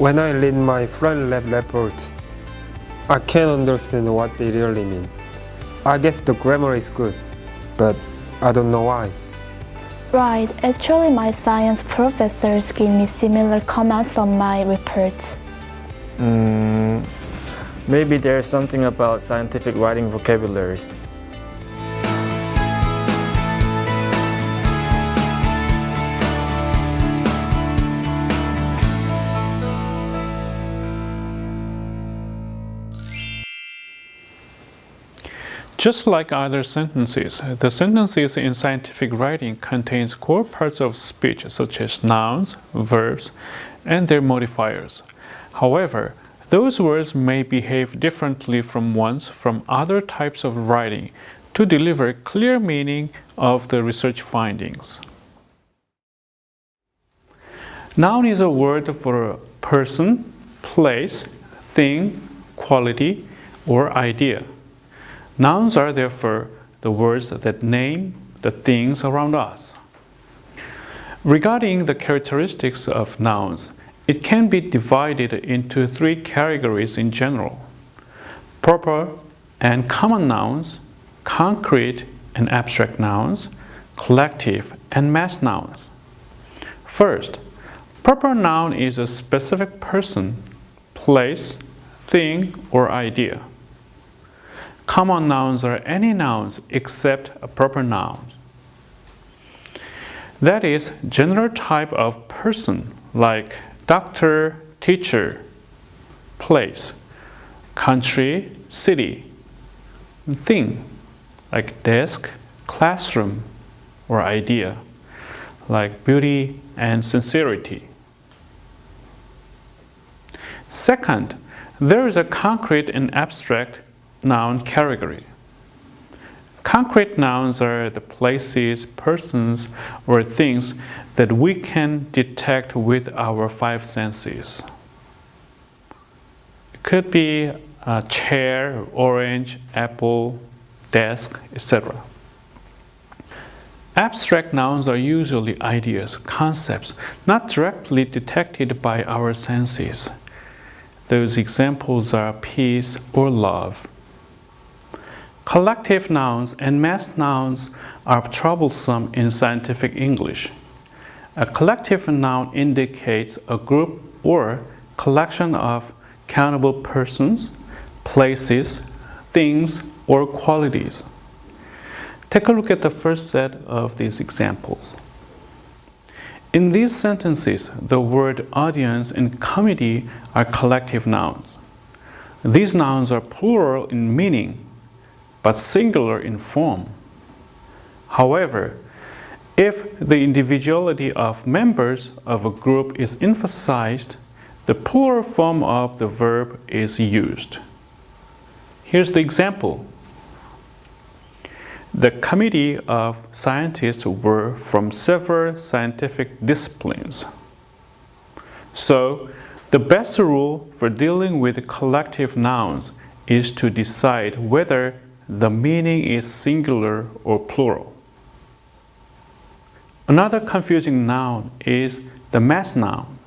When I read my friend lab reports, I can't understand what they really mean. I guess the grammar is good, but I don't know why. Right, actually my science professors give me similar comments on my reports. Maybe there's something about scientific writing vocabulary. Just like other sentences, the sentences in scientific writing contains core parts of speech such as nouns, verbs, and their modifiers. However, those words may behave differently from ones from other types of writing to deliver clear meaning of the research findings. Noun is a word for a person, place, thing, quality, or idea. Nouns are therefore the words that name the things around us. Regarding the characteristics of nouns, it can be divided into three categories in general: proper and common nouns, concrete and abstract nouns, collective and mass nouns. First, proper noun is a specific person, place, thing, or idea. Common nouns are any nouns except a proper noun. That is, general type of person like doctor, teacher, place, country, city, thing like desk, classroom, or idea like beauty and sincerity. Second, there is a concrete and abstract noun category. Concrete nouns are the places, persons, or things that we can detect with our five senses. It could be a chair, orange, apple, desk, etc. Abstract nouns are usually ideas, concepts, not directly detected by our senses. Those examples are peace or love. Collective nouns and mass nouns are troublesome in scientific English. A collective noun indicates a group or collection of countable persons, places, things, or qualities. Take a look at the first set of these examples. In these sentences, the word audience and committee are collective nouns. These nouns are plural in meaning, but singular in form. However, if the individuality of members of a group is emphasized, the plural form of the verb is used. Here's the example. The committee of scientists were from several scientific disciplines. So, the best rule for dealing with collective nouns is to decide whether the meaning is singular or plural. Another confusing noun is the mass noun.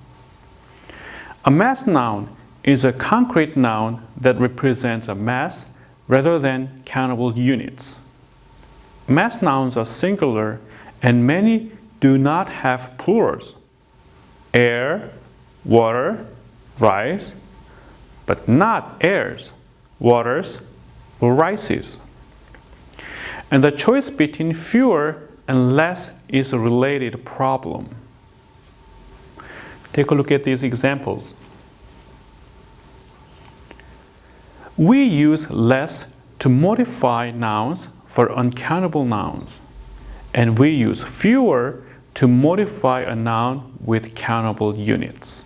A mass noun is a concrete noun that represents a mass rather than countable units. Mass nouns are singular and many do not have plurals. Air, water, rice, but not airs, waters, or rices. And the choice between fewer and less is a related problem. Take a look at these examples. We use less to modify nouns for uncountable nouns, and we use fewer to modify a noun with countable units.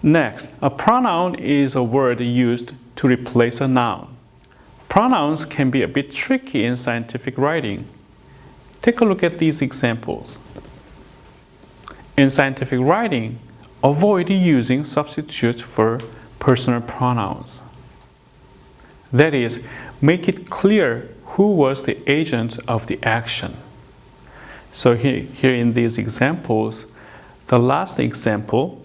Next, a pronoun is a word used to replace a noun. Pronouns can be a bit tricky in scientific writing. Take a look at these examples. In scientific writing, avoid using substitutes for personal pronouns. That is, make it clear who was the agent of the action. So here in these examples, the last example,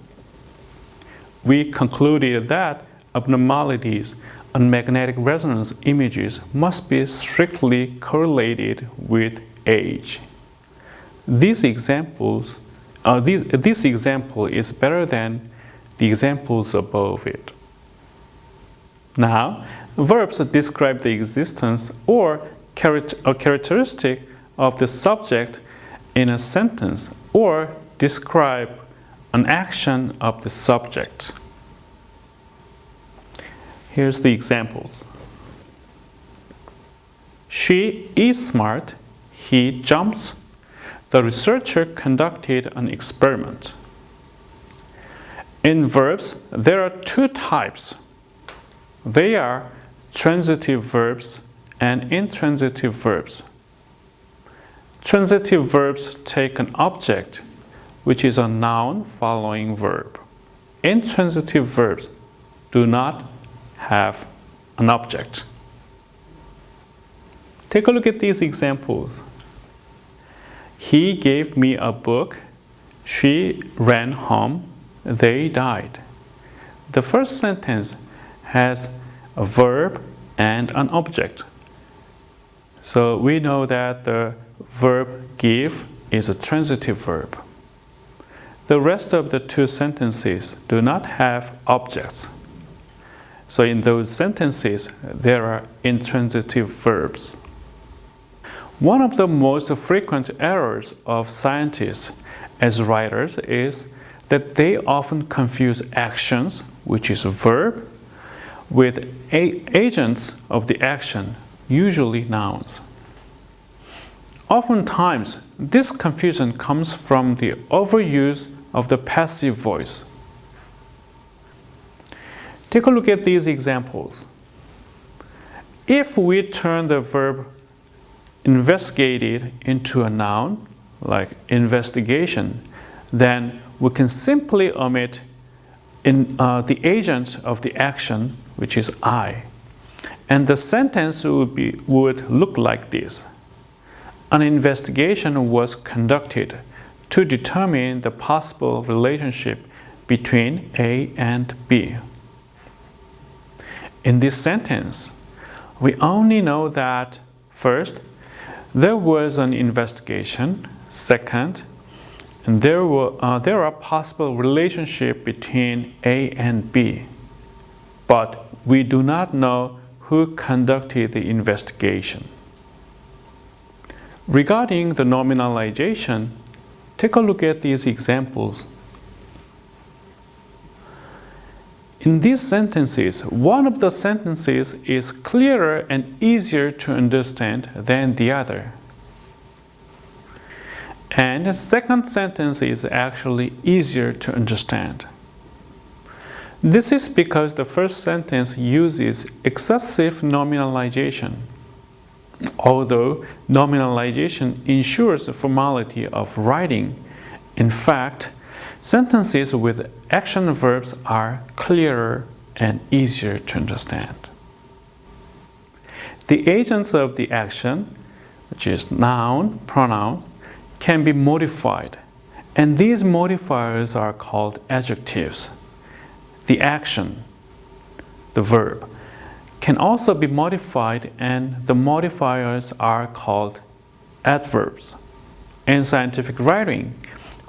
we concluded that abnormalities on magnetic resonance images must be strictly correlated with age. This example is better than the examples above it. Now, verbs describe the existence or a characteristic of the subject in a sentence or describe an action of the subject. Here's the examples. She is smart. He jumps. The researcher conducted an experiment. In verbs, there are two types. They are transitive verbs and intransitive verbs. Transitive verbs take an object, which is a noun following verb. Intransitive verbs do not have an object. Take a look at these examples. He gave me a book. She ran home. They died. The first sentence has a verb and an object. So we know that the verb give is a transitive verb. The rest of the two sentences do not have objects. So in those sentences, there are intransitive verbs. One of the most frequent errors of scientists as writers is that they often confuse actions, which is a verb, with agents of the action, usually nouns. Oftentimes, this confusion comes from the overuse of the passive voice. Take a look at these examples. If we turn the verb investigated into a noun, like investigation, then we can simply omit the agent of the action, which is I. And the sentence would look like this. An investigation was conducted to determine the possible relationship between A and B. In this sentence, we only know that, first, there was an investigation. Second, and there are possible relationship between A and B, but we do not know who conducted the investigation. Regarding the nominalization, take a look at these examples. In these sentences, one of the sentences is clearer and easier to understand than the other. And the second sentence is actually easier to understand. This is because the first sentence uses excessive nominalization. Although nominalization ensures the formality of writing, in fact, sentences with action verbs are clearer and easier to understand. The agents of the action, which is noun, pronouns, can be modified, and these modifiers are called adjectives. The action, the verb, can also be modified, and the modifiers are called adverbs. In scientific writing,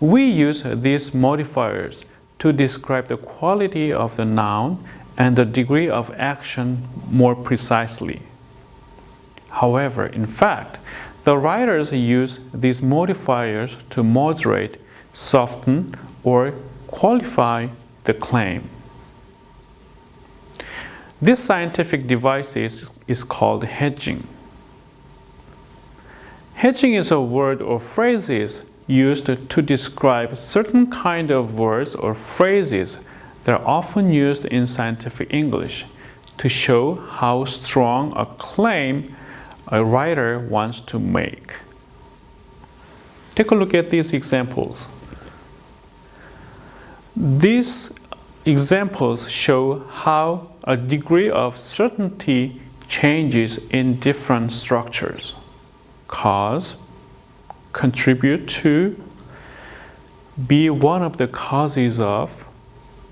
we use these modifiers to describe the quality of the noun and the degree of action more precisely. However, in fact, the writers use these modifiers to moderate, soften, or qualify the claim. This scientific device is called hedging. Hedging is a word or phrases used to describe certain kind of words or phrases that are often used in scientific English to show how strong a claim a writer wants to make. Take a look at these examples. These examples show how a degree of certainty changes in different structures. Cause, contribute to, be one of the causes of,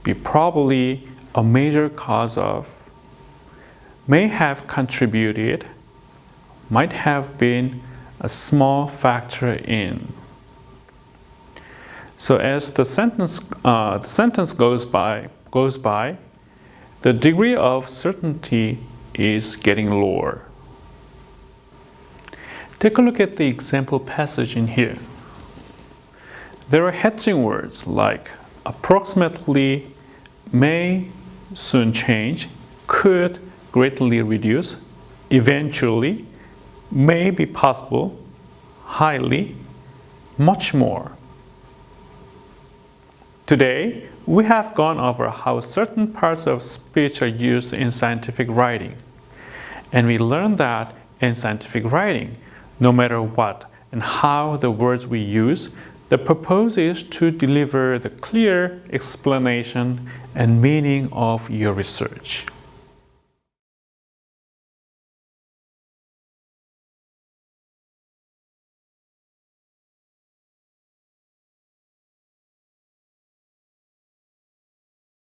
be probably a major cause of, may have contributed, might have been a small factor in. So as the sentence goes by, the degree of certainty is getting lower. Take a look at the example passage in here. There are hedging words like approximately, may soon change, could greatly reduce, eventually, may be possible, highly, much more. Today, we have gone over how certain parts of speech are used in scientific writing. And we learned that in scientific writing, no matter what and how the words we use, the purpose is to deliver the clear explanation and meaning of your research.